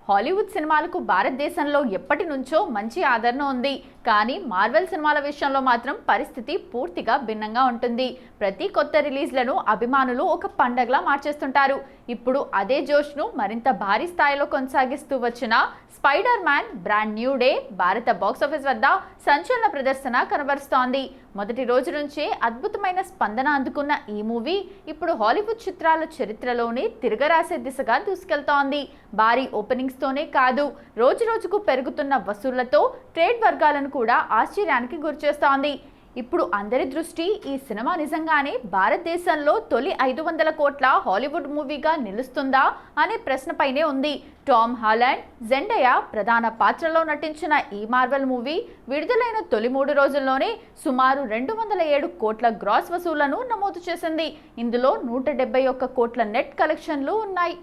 Hollywood సినిమాలకు భారతదేశంలో ఎప్పటి నుంచో మంచి ఆదరణ ఉంది. కానీ మార్వెల్ సినిమాల విషయంలో మాత్రం పరిస్థితి పూర్తిగా భిన్నంగా ఉంటుంది. ప్రతి కొత్త రిలీజ్లను అభిమానులు ఒక పండగలా మార్చేస్తుంటారు. ఇప్పుడు అదే జోష్ను మరింత భారీ స్థాయిలో కొనసాగిస్తూ వచ్చిన spider man brand new day భారత బాక్సాఫీస్ వద్ద సంచలన ప్రదర్శన కనబరుస్తోంది. మొదటి రోజు నుంచే అద్భుతమైన స్పందన అందుకున్న ఈ మూవీ ఇప్పుడు హాలీవుడ్ చిత్రాల చరిత్రలోనే తిరగరాసే దిశగా దూసుకెళ్తోంది. భారీ ఓపెనింగ్స్ తోనే కాదు, రోజు రోజుకు పెరుగుతున్న వసూళ్లతో ట్రేడ్ వర్గాలను కూడా ఆశ్చర్యానికి గురిచేస్తోంది. ఇప్పుడు అందరి దృష్టి ఈ సినిమా నిజంగానే భారతదేశంలో తొలి 500 కోట్ల హాలీవుడ్ మూవీగా నిలుస్తుందా అనే ప్రశ్నపైనే ఉంది. టామ్ హాలండ్, జెండయా ప్రధాన పాత్రలో నటించిన ఈ మార్వెల్ మూవీ విడుదలైన తొలి 3 రోజుల్లోనే సుమారు 207 కోట్ల గ్రాస్ వసూళ్లను నమోదు చేసింది. ఇందులో 171 కోట్ల నెట్ కలెక్షన్లు ఉన్నాయి.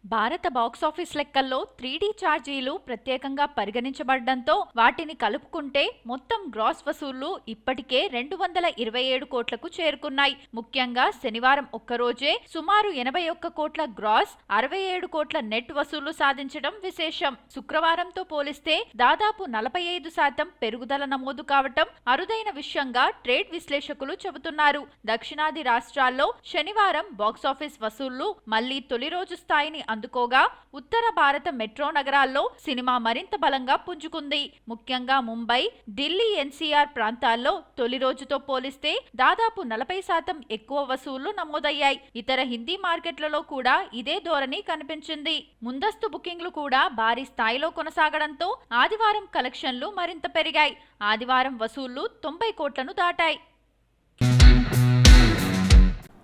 భారత బాక్సాఫీస్ లెక్కల్లో 3D ఛార్జీలు ప్రత్యేకంగా పరిగణించబడడంతో వాటిని కలుపుకుంటే మొత్తం గ్రాస్ వసూళ్లు ఇప్పటికే 227 కోట్లకు చేరుకున్నాయి. ముఖ్యంగా శనివారం ఒక్కరోజే సుమారు 81 కోట్ల గ్రాస్, 67 కోట్ల నెట్ వసూళ్లు సాధించడం విశేషం. శుక్రవారంతో పోలిస్తే దాదాపు 45% పెరుగుదల నమోదు కావటం అరుదైన విషయంగా ట్రేడ్ విశ్లేషకులు చెబుతున్నారు. దక్షిణాది రాష్ట్రాల్లో శనివారం బాక్సాఫీస్ వసూళ్లు మళ్లీ తొలి రోజు స్థాయిని అందుకోగా ఉత్తర భారత మెట్రో నగరాల్లో సినిమా మరింత బలంగా పుంజుకుంది. ముఖ్యంగా ముంబై, ఢిల్లీ ఎన్సీఆర్ ప్రాంతాల్లో తొలి రోజుతో పోలిస్తే దాదాపు 40% ఎక్కువ వసూళ్లు నమోదయ్యాయి. ఇతర హిందీ మార్కెట్లలో కూడా ఇదే ధోరణి కనిపించింది. ముందస్తు బుకింగ్లు కూడా భారీ స్థాయిలో కొనసాగడంతో ఆదివారం కలెక్షన్లు మరింత పెరిగాయి. ఆదివారం వసూళ్లు 90 కోట్లను దాటాయి.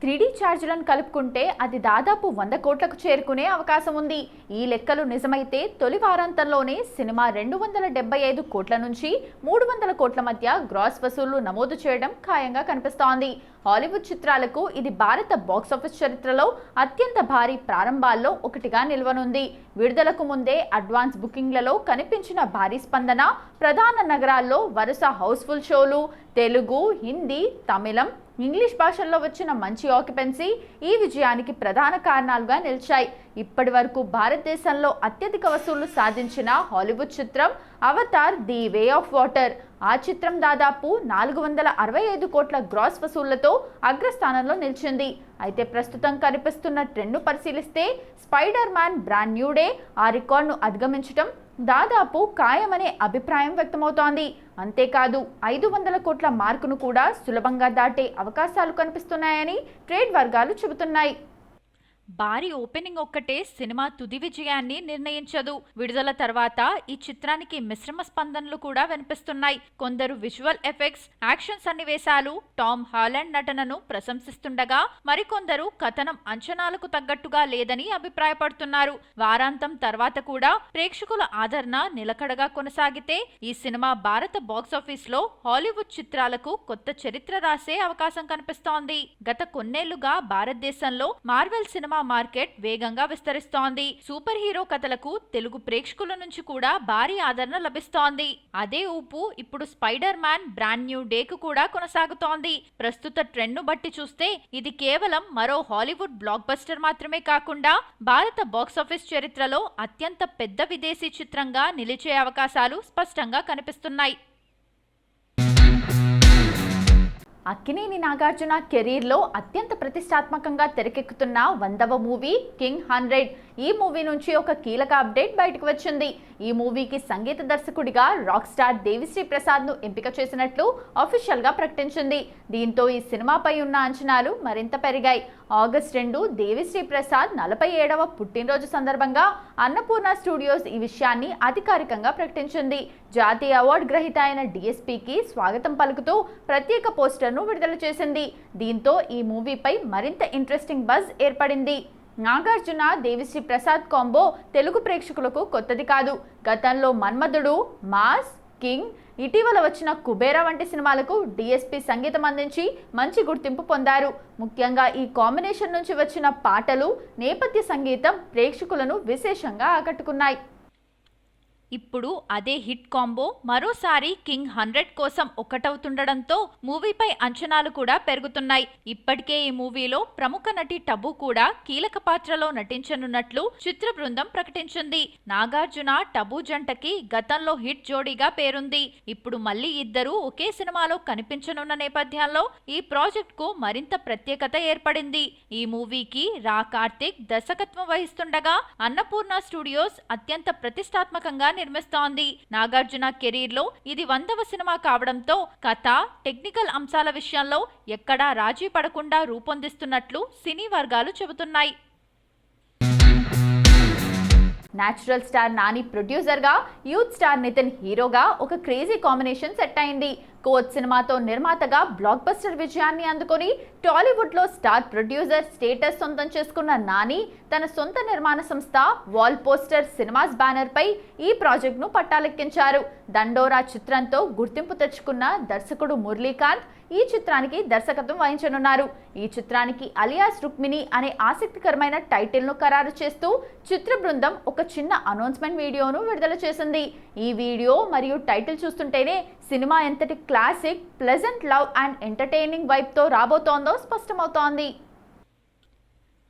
3D ఛార్జీలను కలుపుకుంటే అది దాదాపు 100 కోట్లకు చేరుకునే అవకాశం ఉంది. ఈ లెక్కలు నిజమైతే తొలి వారాంతంలోనే సినిమా 275 కోట్ల నుంచి 300 కోట్ల మధ్య గ్రాస్ వసూళ్లు నమోదు చేయడం ఖాయంగా కనిపిస్తోంది. హాలీవుడ్ చిత్రాలకు ఇది భారత బాక్సాఫీస్ చరిత్రలో అత్యంత భారీ ప్రారంభాల్లో ఒకటిగా నిల్వనుంది. విడుదలకు ముందే అడ్వాన్స్ బుకింగ్లలో కనిపించిన భారీ స్పందన, ప్రధాన నగరాల్లో వరుస హౌస్ఫుల్ షోలు, తెలుగు, హిందీ, తమిళం, ఇంగ్లీష్ భాషల్లో వచ్చిన మంచి ఆక్యుపెన్సీ ఈ విజయానికి ప్రధాన కారణాలుగా నిలిచాయి. ఇప్పటి వరకు భారతదేశంలో అత్యధిక వసూళ్లు సాధించిన హాలీవుడ్ చిత్రం Avatar the way of water. ఆ చిత్రం దాదాపు 465 కోట్ల గ్రాస్ వసూళ్లతో అగ్రస్థానంలో నిలిచింది. అయితే ప్రస్తుతం కనిపిస్తున్న ట్రెండ్ను పరిశీలిస్తే spider man brand new day ఆ రికార్డును అధిగమించడం దాదాపు ఖాయమనే అభిప్రాయం వ్యక్తమవుతోంది. అంతేకాదు 500 కోట్ల మార్కును కూడా సులభంగా దాటే అవకాశాలు కనిపిస్తున్నాయని ట్రేడ్ వర్గాలు చెబుతున్నాయి. భారీ ఓపెనింగ్ ఒక్కటే సినిమా తుది విజయాన్ని నిర్ణయించదు. విడుదల తర్వాత ఈ చిత్రానికి మిశ్రమ స్పందనలు కూడా వినిపిస్తున్నాయి. కొందరు విజువల్ ఎఫెక్ట్స్, యాక్షన్ సన్నివేశాలు, టామ్ హాలండ్ నటనను ప్రశంసిస్తుండగా మరికొందరు కథనం అంచనాలకు తగ్గట్టుగా లేదని అభిప్రాయపడుతున్నారు. వారాంతం తర్వాత కూడా ప్రేక్షకుల ఆదరణ నిలకడగా కొనసాగితే ఈ సినిమా భారత బాక్సాఫీస్ లో హాలీవుడ్ చిత్రాలకు కొత్త చరిత్ర రాసే అవకాశం కనిపిస్తోంది. గత కొన్నేళ్లుగా భారతదేశంలో మార్వెల్ సినిమా మార్కెట్ వేగంగా విస్తరిస్తోంది. సూపర్ హీరో కథలకు తెలుగు ప్రేక్షకుల నుంచి కూడా భారీ ఆదరణ లభిస్తోంది. అదే ఊపు ఇప్పుడు spider man brand new day కు కూడా కొనసాగుతోంది. ప్రస్తుత ట్రెండ్ ను బట్టి చూస్తే ఇది కేవలం మరో హాలీవుడ్ బ్లాక్ బస్టర్ మాత్రమే కాకుండా భారత బాక్సాఫీస్ చరిత్రలో అత్యంత పెద్ద విదేశీ చిత్రంగా నిలిచే అవకాశాలు స్పష్టంగా కనిపిస్తున్నాయి. అక్కినేని నాగార్జున కెరీర్లో అత్యంత ప్రతిష్టాత్మకంగా తెరకెక్కుతున్న 100వ మూవీ కింగ్ 100. ఈ మూవీ నుంచి ఒక కీలక అప్డేట్ బయటకు వచ్చింది. ఈ మూవీకి సంగీత దర్శకుడిగా రాక్ స్టార్ దేవిశ్రీ ప్రసాద్ను ఎంపిక చేసినట్లు అఫీషియల్గా ప్రకటించింది. దీంతో ఈ సినిమాపై ఉన్న అంచనాలు మరింత పెరిగాయి. ఆగస్టు 2 దేవిశ్రీ ప్రసాద్ 47వ పుట్టినరోజు సందర్భంగా అన్నపూర్ణ స్టూడియోస్ ఈ విషయాన్ని అధికారికంగా ప్రకటించింది. జాతీయ అవార్డు గ్రహీత అయిన డిఎస్పీకి స్వాగతం పలుకుతూ ప్రత్యేక పోస్టర్ను విడుదల చేసింది. దీంతో ఈ మూవీపై మరింత ఇంట్రెస్టింగ్ బజ్ ఏర్పడింది. నాగార్జున దేవిశ్రీ ప్రసాద్ కాంబో తెలుగు ప్రేక్షకులకు కొత్తది కాదు. గతంలో మన్మధుడు, మాస్, కింగ్, ఇటీవల వచ్చిన కుబేరా వంటి సినిమాలకు డిఎస్పీ సంగీతం అందించి మంచి గుర్తింపు పొందారు. ముఖ్యంగా ఈ కాంబినేషన్ నుంచి వచ్చిన పాటలు, నేపథ్య సంగీతం ప్రేక్షకులను విశేషంగా ఆకట్టుకున్నాయి. ఇప్పుడు అదే హిట్ కాంబో మరోసారి కింగ్ 100 కోసం ఒక్కటవుతుండడంతో మూవీపై అంచనాలు కూడా పెరుగుతున్నాయి. ఇప్పటికే ఈ మూవీలో ప్రముఖ నటి టబు కూడా కీలక పాత్రలో నటించనున్నట్లు చిత్ర బృందం ప్రకటించింది. నాగార్జున టబు జంటకి గతంలో హిట్ జోడీగా పేరుంది. ఇప్పుడు మళ్లీ ఇద్దరు ఒకే సినిమాలో కనిపించనున్న నేపథ్యంలో ఈ ప్రాజెక్ట్ కు మరింత ప్రత్యేకత ఏర్పడింది. ఈ మూవీకి రా కార్తిక్ దర్శకత్వం వహిస్తుండగా అన్నపూర్ణ స్టూడియోస్ అత్యంత ప్రతిష్టాత్మకంగా నిర్మిస్తోంది. నాగార్జున కెరీర్ లో ఇది 100వ సినిమా కావడంతో కథ, టెక్నికల్ అంశాల విషయంలో ఎక్కడా రాజీ పడకుండా రూపొందిస్తున్నట్లు సినీ వర్గాలు చెబుతున్నాయి. నేచురల్ స్టార్ నాని ప్రొడ్యూసర్ గా, యూత్ స్టార్ నితిన్ హీరోగా ఒక క్రేజీ కాంబినేషన్ సెట్ అయింది. కోచ్ సినిమాతో నిర్మాతగా బ్లాక్ బస్టర్ విజయాన్ని అందుకొని టాలీవుడ్ లో స్టార్ ప్రొడ్యూసర్ స్టేటస్ సొంతం చేసుకున్న నాని తన సొంత నిర్మాణ సంస్థ వాల్ పోస్టర్ సినిమాస్ బ్యానర్ పై ఈ ప్రాజెక్ట్ ను పట్టాలెక్కించారు. దండోరా చిత్రంతో గుర్తింపు తెచ్చుకున్న దర్శకుడు మురళీకాంత్ ఈ చిత్రానికి దర్శకత్వం వహించనున్నారు. ఈ చిత్రానికి అలియాస్ రుక్మిణి అనే ఆసక్తికరమైన టైటిల్ ను ఖరారు చేస్తూ చిత్ర బృందం ఒక చిన్న అనౌన్స్మెంట్ వీడియోను విడుదల చేసింది. ఈ వీడియో మరియు టైటిల్ చూస్తుంటేనే సినిమా ఎంతటి classic, pleasant love and entertaining vibe తో రాబోతోందో స్పష్టమవుతోంది.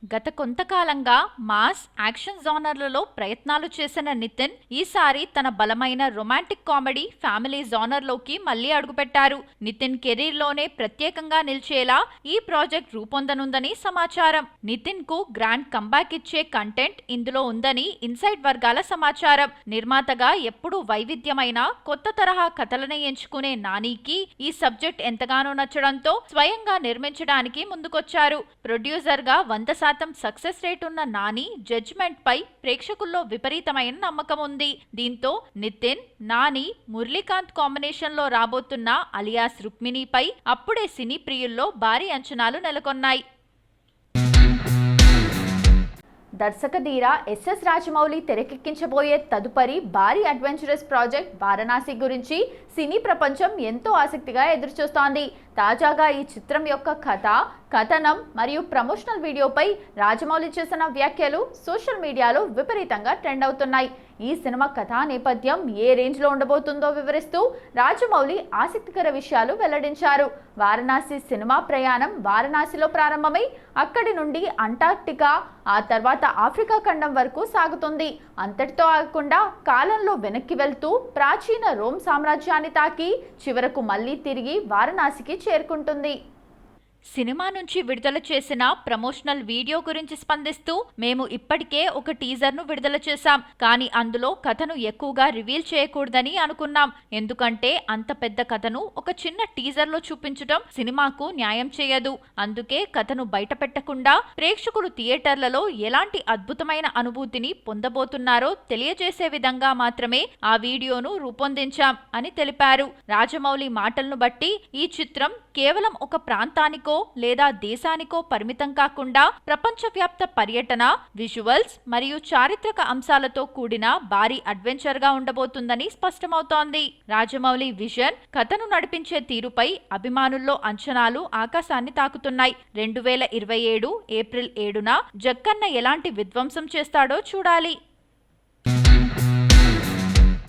గత కొంతకాలంగా మాస్, యాక్షన్ జానర్లలో ప్రయత్నాలు చేసిన నితిన్ ఈసారి తన బలమైన రొమాంటిక్ కామెడీ, ఫ్యామిలీ జానర్లోకి మళ్లీ అడుగుపెట్టారు. నితిన్ కెరీర్ లోనే ప్రత్యేకంగా నిలిచేలా ఈ ప్రాజెక్ట్ రూపొందనుందని సమాచారం. నితిన్ కు గ్రాండ్ కంబ్యాక్ ఇచ్చే కంటెంట్ ఇందులో ఉందని ఇన్సైడ్ వర్గాల సమాచారం. నిర్మాతగా ఎప్పుడూ వైవిధ్యమైన కొత్త తరహా కథలనే ఎంచుకునే నానికి ఈ సబ్జెక్ట్ ఎంతగానో నచ్చడంతో స్వయంగా నిర్మించడానికి ముందుకొచ్చారు. ప్రొడ్యూసర్ గా 100% సక్సెస్ రేట్ ఉన్న నాని జడ్జ్మెంట్ పై ప్రేక్షకుల్లో విపరీతమైన నమ్మకం ఉంది. దీంతో నితిన్, నాని, మురళీకాంత్ కాంబినేషన్ లో రాబోతున్న అలియాస్ రుక్మిణిపై అప్పుడే సినీ ప్రియుల్లో భారీ అంచనాలు నెలకొన్నాయి. దర్శకధీర ఎస్ఎస్ రాజమౌళి తెరకెక్కించబోయే తదుపరి భారీ అడ్వెంచరస్ ప్రాజెక్ట్ వారణాసి గురించి సినీ ప్రపంచం ఎంతో ఆసక్తిగా ఎదురుచూస్తోంది. తాజాగా ఈ చిత్రం యొక్క కథ, కథనం మరియు ప్రమోషనల్ వీడియోపై రాజమౌళి చేసిన వ్యాఖ్యలు సోషల్ మీడియాలో విపరీతంగా ట్రెండ్ అవుతున్నాయి. ఈ సినిమా కథా నేపథ్యం ఏ రేంజ్లో ఉండబోతుందో వివరిస్తూ రాజమౌళి ఆసక్తికర విషయాలు వెల్లడించారు. వారణాసి సినిమా ప్రయాణం వారణాసిలో ప్రారంభమై అక్కడి నుండి అంటార్క్టికా, ఆ తర్వాత ఆఫ్రికా ఖండం వరకు సాగుతుంది. అంతటితో ఆగకుండా కాలంలో వెనక్కి వెళ్తూ ప్రాచీన రోమ్ సామ్రాజ్యాన్ని తాకి చివరకు మళ్లీ తిరిగి వారణాసికి చేరుకుంటుంది. సినిమా నుంచి విడుదల చేసిన ప్రమోషనల్ వీడియో గురించి స్పందిస్తూ, మేము ఇప్పటికే ఒక టీజర్ను విడుదల చేశాం, కానీ అందులో కథను ఎక్కువగా రివీల్ చేయకూడదని అనుకున్నాం. ఎందుకంటే అంత పెద్ద కథను ఒక చిన్న టీజర్లో చూపించడం సినిమాకు న్యాయం చేయదు. అందుకే కథను బయటపెట్టకుండా ప్రేక్షకులు థియేటర్లలో ఎలాంటి అద్భుతమైన అనుభూతిని పొందబోతున్నారో తెలియజేసే విధంగా మాత్రమే ఆ వీడియోను రూపొందించాం అని తెలిపారు. రాజమౌళి మాటలను బట్టి ఈ చిత్రం కేవలం ఒక ప్రాంతానికో లేదా దేశానికో పరిమితం కాకుండా ప్రపంచవ్యాప్త పర్యటన, విజువల్స్ మరియు చారిత్రక అంశాలతో కూడిన భారీ అడ్వెంచర్ గా ఉండబోతుందని స్పష్టమవుతోంది. రాజమౌళి విజన్, కథను నడిపించే తీరుపై అభిమానుల్లో అంచనాలు ఆకాశాన్ని తాకుతున్నాయి. 2027 ఏప్రిల్ 7న జక్కన్న ఎలాంటి విధ్వంసం చేస్తాడో చూడాలి.